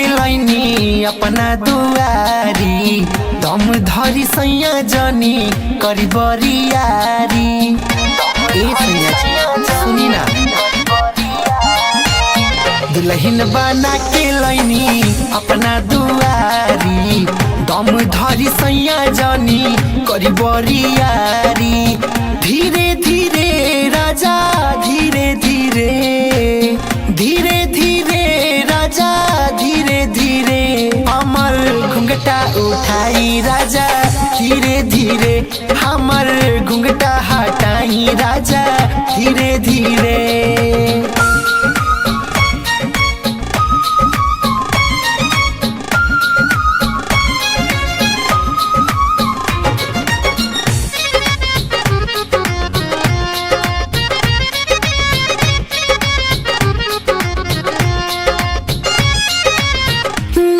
के लैनी अपना दुआरी दम धरी सैया जनी करी बरियारी। ए सैया सुनी ना, दुल्हन बना के लैनी अपना दुआरी दम धरी सैया जनी करी बरियारी। धीरे धीरे राजा धीरे धीरे, धीरे धीरे राजा धीरे धीरे, हमर घुंघटा उठाई राजा धीरे धीरे, हमर घुंघटा हटाई राजा धीरे धीरे।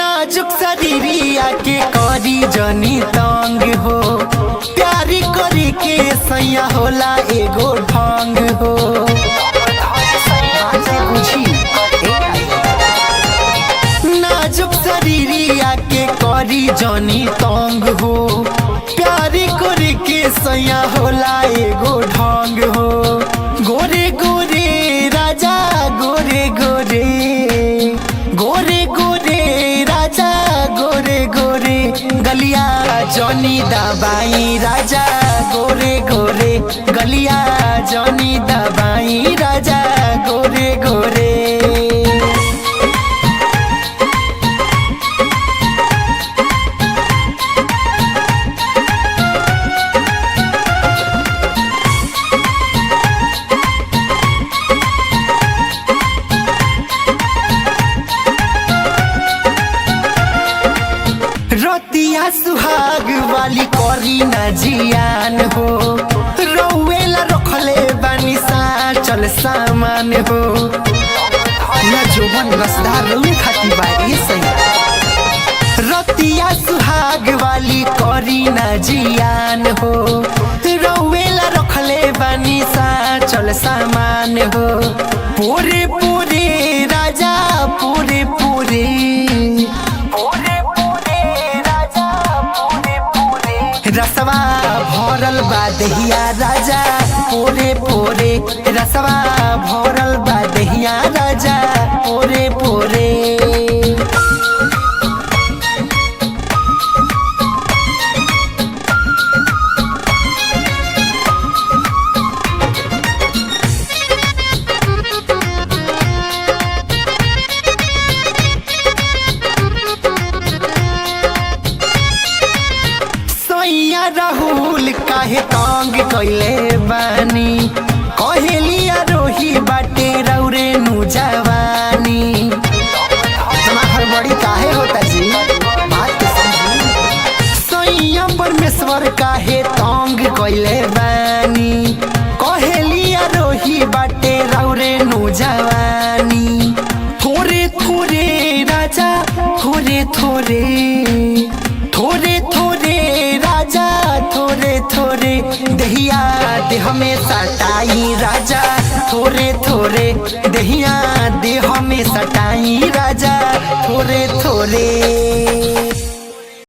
नाजुक शरीरिया के करी जनी तंग हो, प्यारी करी के सैया होला एगो ढंग हो। नाजुक शरीरिया के करी जनी तंग हो, प्यारी करी के सैया होला एगो ढंग हो। गोरे गोरे राजा गोरे गोरे, गोरे गोरे राजा गोरे गोरे, गलिया जनी दबाई राजा गोरे गोरे, गलिया जनी दबाई राजा गोरे गोरे। रतिया सुहाग वाली करी न जियान हो, रौवेला रखले बानी सा चल सामान हो। ना जोबन रसदार रौवे खाती बा ए सैया, रतिया सुहाग वाली करी न जियान हो, रौवेला रखले बानी सा चल सामान हो। पूरे पूरे राजा पूरे पूरे, रसवा भरल बा दहिया राजा पोरे पोरे, रसवा भरल बा दहिया राजा पोरे पोरे। राहुल काहे तंग कैले बानी, कहेलिया रोही बाटे रौरे नु जवानी। इतना हड़बड़ी काहे होता जी, बात समझी। सैया परमेश्वर काहे तंग कैले बानी, कहेलिया रोही बाटे रौरे नु जवानी। थोरे थोरे राजा थोरे थोरे, थोरे थोरे राजा थोरे थोरे, दहिया देह में सटाई राजा थोरे थोरे, दहिया देह में सटाई राजा थोरे थोरे।